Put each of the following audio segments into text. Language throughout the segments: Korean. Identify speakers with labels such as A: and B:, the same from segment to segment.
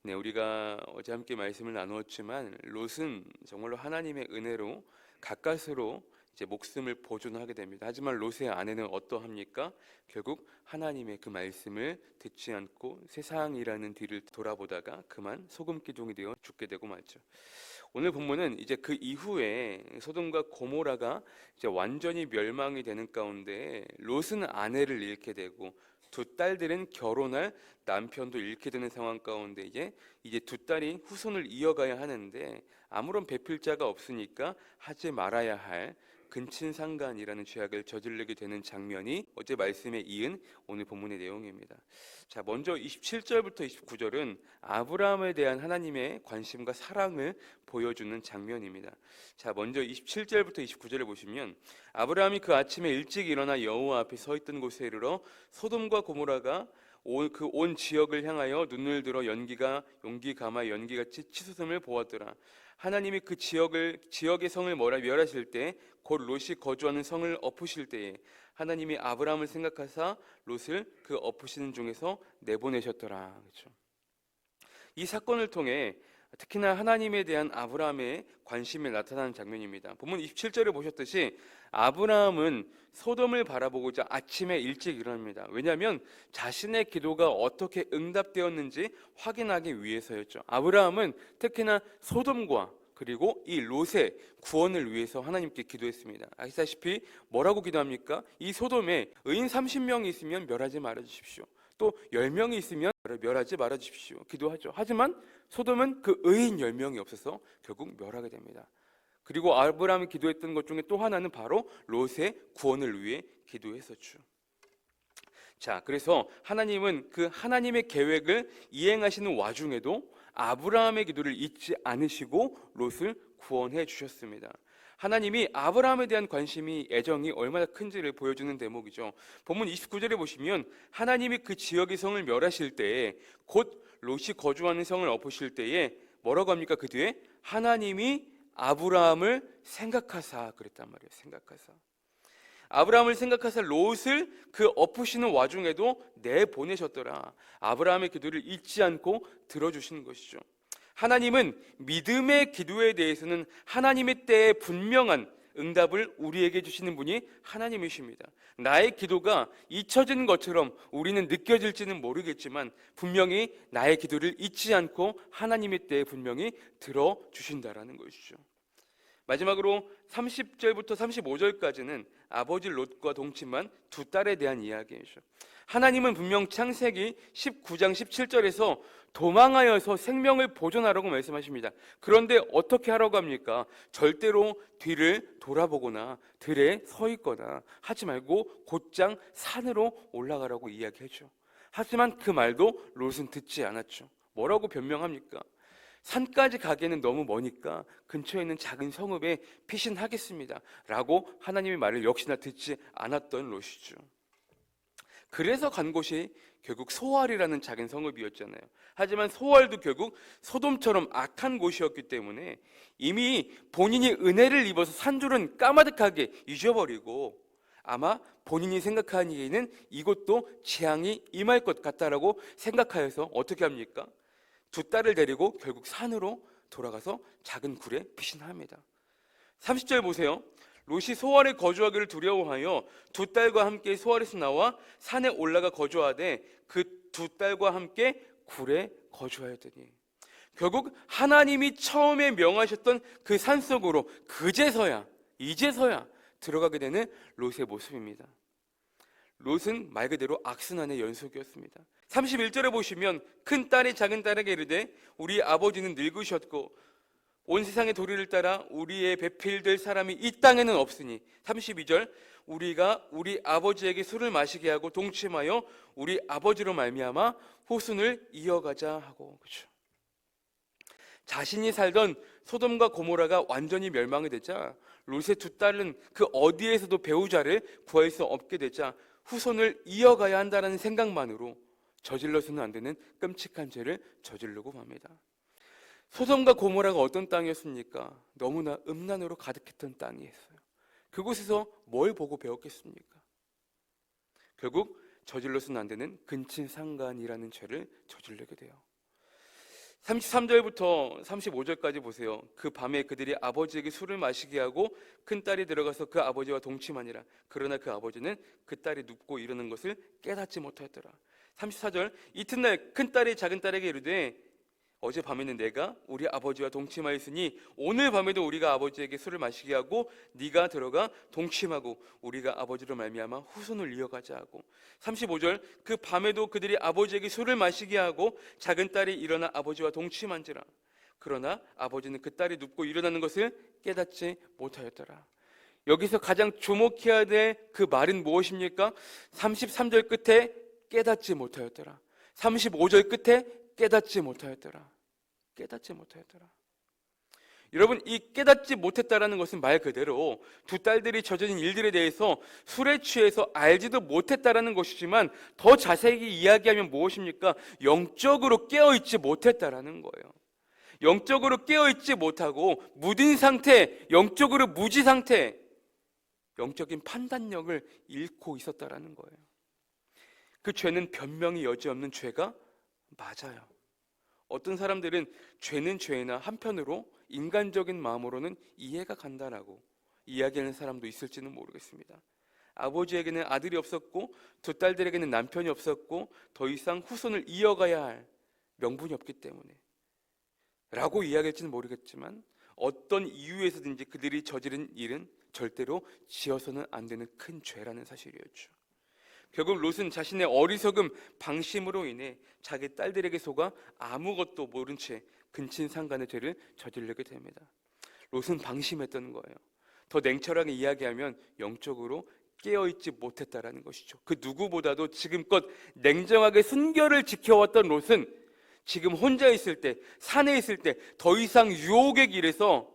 A: 네, 우리가 어제 함께 말씀을 나누었지만 롯은 정말로 하나님의 은혜로 가까스로 이제 목숨을 보존하게 됩니다. 하지만 롯의 아내는 어떠합니까? 결국 하나님의 그 말씀을 듣지 않고 세상이라는 뒤를 돌아보다가 그만 소금 기둥이 되어 죽게 되고 말죠. 오늘 본문은 이제 그 이후에 소돔과 고모라가 이제 완전히 멸망이 되는 가운데 롯은 아내를 잃게 되고 두 딸들은 결혼할 남편도 잃게 되는 상황 가운데 이제 두 딸이 후손을 이어가야 하는데 아무런 배필자가 없으니까 하지 말아야 할 근친상간이라는 죄악을 저지르게 되는 장면이 어제 말씀에 이은 오늘 본문의 내용입니다. 자, 먼저 27절부터 29절은 아브라함에 대한 하나님의 관심과 사랑을 보여주는 장면입니다. 자, 먼저 27절부터 29절을 보시면 아브라함이 그 아침에 일찍 일어나 여호와 앞에 서 있던 곳에 이르러 소돔과 고모라가 온 지역을 향하여 눈을 들어 용기 감아 연기같이 치솟음을 보았더라. 하나님이 그 지역의 성을 멸하실 때 곧 롯이 거주하는 성을 엎으실 때에 하나님이 아브라함을 생각하사 롯을 그 엎으시는 중에서 내보내셨더라. 그렇죠? 이 사건을 통해 특히나 하나님에 대한 아브라함의 관심이 나타나는 장면입니다. 본문 27절에 보셨듯이 아브라함은 소돔을 바라보고자 아침에 일찍 일어납니다. 왜냐하면 자신의 기도가 어떻게 응답되었는지 확인하기 위해서였죠. 아브라함은 특히나 소돔과 그리고 이 롯의 구원을 위해서 하나님께 기도했습니다. 아시다시피 뭐라고 기도합니까? 이 소돔에 의인 30명이 있으면 멸하지 말아주십시오. 또 10명이 있으면 멸하지 말아주십시오. 기도하죠. 하지만 소돔은 그 의인 10명이 없어서 결국 멸하게 됩니다. 그리고 아브라함이 기도했던 것 중에 또 하나는 바로 롯의 구원을 위해 기도했었죠. 자, 그래서 하나님은 그 하나님의 계획을 이행하시는 와중에도 아브라함의 기도를 잊지 않으시고 롯을 구원해 주셨습니다. 하나님이 아브라함에 대한 관심이 애정이 얼마나 큰지를 보여주는 대목이죠. 본문 29절에 보시면 하나님이 그 지역의 성을 멸하실 때에 곧 롯이 거주하는 성을 엎으실 때에 뭐라고 합니까? 그 뒤에 하나님이 아브라함을 생각하사 그랬단 말이에요. 생각하사. 아브라함을 생각하사 롯을 그 엎으시는 와중에도 내보내셨더라. 아브라함의 기도를 잊지 않고 들어주시는 것이죠. 하나님은 믿음의 기도에 대해서는 하나님의 때에 분명한 응답을 우리에게 주시는 분이 하나님이십니다. 나의 기도가 잊혀진 것처럼 우리는 느껴질지는 모르겠지만 분명히 나의 기도를 잊지 않고 하나님의 때에 분명히 들어주신다라는 것이죠. 마지막으로 30절부터 35절까지는 아버지 롯과 동침한 두 딸에 대한 이야기이죠. 하나님은 분명 창세기 19장 17절에서 도망하여서 생명을 보존하라고 말씀하십니다. 그런데 어떻게 하라고 합니까? 절대로 뒤를 돌아보거나 들에 서 있거나 하지 말고 곧장 산으로 올라가라고 이야기하죠. 하지만 그 말도 롯은 듣지 않았죠. 뭐라고 변명합니까? 산까지 가기에는 너무 머니까 근처에 있는 작은 성읍에 피신하겠습니다 라고 하나님의 말을 역시나 듣지 않았던 롯이죠. 그래서 간 곳이 결국 소알이라는 작은 성읍이었잖아요. 하지만 소알도 결국 소돔처럼 악한 곳이었기 때문에 이미 본인이 은혜를 입어서 산 줄은 까마득하게 잊어버리고 아마 본인이 생각하기에는 이곳도 재앙이 임할 것 같다라고 생각하여서 어떻게 합니까? 두 딸을 데리고 결국 산으로 돌아가서 작은 굴에 피신합니다. 30절 보세요. 롯이 소알에 거주하기를 두려워하여 두 딸과 함께 소알에서 나와 산에 올라가 거주하되 그 두 딸과 함께 굴에 거주하였더니 결국 하나님이 처음에 명하셨던 그 산속으로 이제서야 들어가게 되는 롯의 모습입니다. 롯은 말 그대로 악순환의 연속이었습니다. 31절에 보시면 큰 딸이 작은 딸에게 이르되 우리 아버지는 늙으셨고 온 세상의 도리를 따라 우리의 배필될 사람이 이 땅에는 없으니 32절 우리가 우리 아버지에게 술을 마시게 하고 동침하여 우리 아버지로 말미암아 후손을 이어가자 하고 그렇죠. 자신이 살던 소돔과 고모라가 완전히 멸망이 되자 롯의 두 딸은 그 어디에서도 배우자를 구할 수 없게 되자 후손을 이어가야 한다는 생각만으로 저질러서는 안 되는 끔찍한 죄를 저지르고 맙니다. 소돔과 고모라가 어떤 땅이었습니까? 너무나 음란으로 가득했던 땅이었어요. 그곳에서 뭘 보고 배웠겠습니까? 결국 저질러서는 안 되는 근친상간이라는 죄를 저지르게 돼요. 33절부터 35절까지 보세요. 그 밤에 그들이 아버지에게 술을 마시게 하고 큰딸이 들어가서 그 아버지와 동침하니라. 그러나 그 아버지는 그 딸이 눕고 이러는 것을 깨닫지 못하였더라. 34절, 이튿날 큰딸이 작은딸에게 이르되 어젯밤에는 내가 우리 아버지와 동침하였으니 오늘 밤에도 우리가 아버지에게 술을 마시게 하고 네가 들어가 동침하고 우리가 아버지로 말미암아 후손을 이어가자 하고. 35절, 그 밤에도 그들이 아버지에게 술을 마시게 하고 작은딸이 일어나 아버지와 동침한지라. 그러나 아버지는 그 딸이 눕고 일어나는 것을 깨닫지 못하였더라. 여기서 가장 주목해야 될 그 말은 무엇입니까? 33절 끝에 깨닫지 못하였더라. 35절 끝에 깨닫지 못하였더라. 깨닫지 못하였더라. 여러분, 이 깨닫지 못했다라는 것은 말 그대로 두 딸들이 저지른 일들에 대해서 술에 취해서 알지도 못했다라는 것이지만 더 자세히 이야기하면 무엇입니까? 영적으로 깨어있지 못했다라는 거예요. 영적으로 깨어있지 못하고 무딘 상태, 영적으로 무지 상태, 영적인 판단력을 잃고 있었다라는 거예요. 그 죄는 변명이 여지없는 죄가 맞아요. 어떤 사람들은 죄는 죄나 한편으로 인간적인 마음으로는 이해가 간다라고 이야기하는 사람도 있을지는 모르겠습니다. 아버지에게는 아들이 없었고 두 딸들에게는 남편이 없었고 더 이상 후손을 이어가야 할 명분이 없기 때문에 라고 이야기할지는 모르겠지만 어떤 이유에서든지 그들이 저지른 일은 절대로 지어서는 안 되는 큰 죄라는 사실이었죠. 결국 롯은 자신의 어리석음, 방심으로 인해 자기 딸들에게 속아 아무것도 모른 채 근친상간의 죄를 저지르게 됩니다. 롯은 방심했던 거예요. 더 냉철하게 이야기하면 영적으로 깨어있지 못했다라는 것이죠. 그 누구보다도 지금껏 냉정하게 순결을 지켜왔던 롯은 지금 혼자 있을 때, 산에 있을 때 더 이상 유혹의 길에서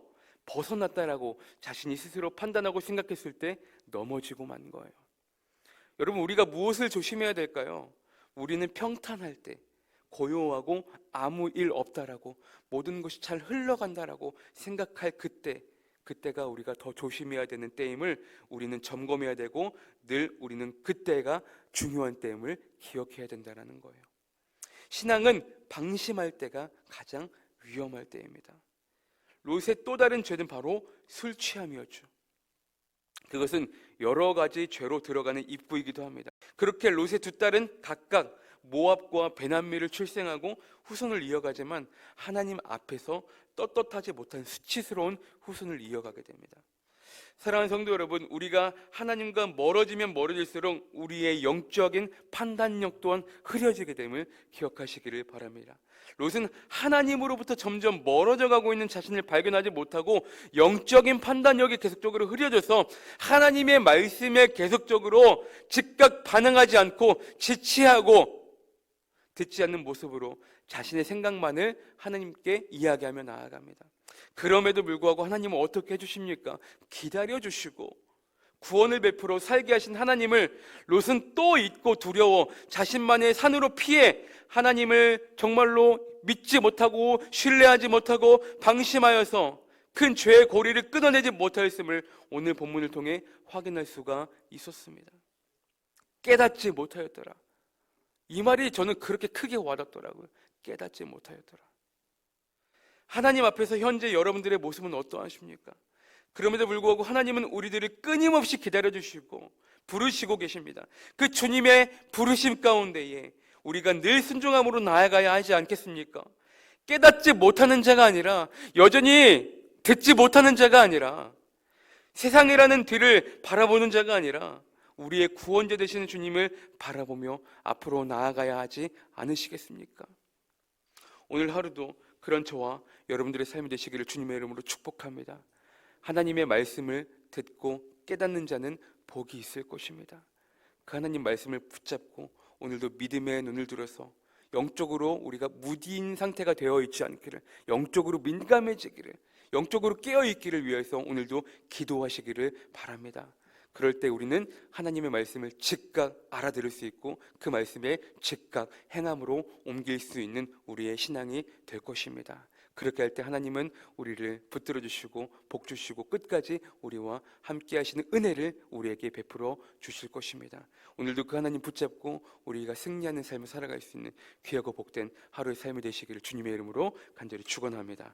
A: 벗어났다라고 자신이 스스로 판단하고 생각했을 때 넘어지고 만 거예요. 여러분, 우리가 무엇을 조심해야 될까요? 우리는 평탄할 때, 고요하고 아무 일 없다라고, 모든 것이 잘 흘러간다라고 생각할 그때가 우리가 더 조심해야 되는 때임을 우리는 점검해야 되고 늘 우리는 그때가 중요한 때임을 기억해야 된다는 거예요. 신앙은 방심할 때가 가장 위험할 때입니다. 롯의 또 다른 죄는 바로 술 취함이었죠. 그것은 여러 가지 죄로 들어가는 입구이기도 합니다. 그렇게 롯의 두 딸은 각각 모압과 베남미를 출생하고 후손을 이어가지만 하나님 앞에서 떳떳하지 못한 수치스러운 후손을 이어가게 됩니다. 사랑하는 성도 여러분, 우리가 하나님과 멀어지면 멀어질수록 우리의 영적인 판단력 또한 흐려지게 됨을 기억하시기를 바랍니다. 롯은 하나님으로부터 점점 멀어져 가고 있는 자신을 발견하지 못하고 영적인 판단력이 계속적으로 흐려져서 하나님의 말씀에 계속적으로 즉각 반응하지 않고 지체하고 듣지 않는 모습으로 자신의 생각만을 하나님께 이야기하며 나아갑니다. 그럼에도 불구하고 하나님은 어떻게 해주십니까? 기다려주시고 구원을 베풀어 살게 하신 하나님을 롯은 또 잊고 두려워 자신만의 산으로 피해 하나님을 정말로 믿지 못하고 신뢰하지 못하고 방심하여서 큰 죄의 고리를 끊어내지 못하였음을 오늘 본문을 통해 확인할 수가 있었습니다. 깨닫지 못하였더라. 이 말이 저는 그렇게 크게 와닿더라고요. 깨닫지 못하였더라. 하나님 앞에서 현재 여러분들의 모습은 어떠하십니까? 그럼에도 불구하고 하나님은 우리들을 끊임없이 기다려주시고 부르시고 계십니다. 그 주님의 부르심 가운데에 우리가 늘 순종함으로 나아가야 하지 않겠습니까? 깨닫지 못하는 자가 아니라, 여전히 듣지 못하는 자가 아니라, 세상이라는 뒤를 바라보는 자가 아니라 우리의 구원자 되시는 주님을 바라보며 앞으로 나아가야 하지 않으시겠습니까? 오늘 하루도 그런 저와 여러분들의 삶이 되시기를 주님의 이름으로 축복합니다. 하나님의 말씀을 듣고 깨닫는 자는 복이 있을 것입니다. 그 하나님 말씀을 붙잡고 오늘도 믿음의 눈을 들어서 영적으로 우리가 무디인 상태가 되어 있지 않기를, 영적으로 민감해지기를, 영적으로 깨어있기를 위해서 오늘도 기도하시기를 바랍니다. 그럴 때 우리는 하나님의 말씀을 즉각 알아들을 수 있고 그 말씀에 즉각 행함으로 옮길 수 있는 우리의 신앙이 될 것입니다. 그렇게 할 때 하나님은 우리를 붙들어 주시고 복 주시고 끝까지 우리와 함께 하시는 은혜를 우리에게 베풀어 주실 것입니다. 오늘도 그 하나님 붙잡고 우리가 승리하는 삶을 살아갈 수 있는 귀하고 복된 하루의 삶이 되시기를 주님의 이름으로 간절히 축원합니다.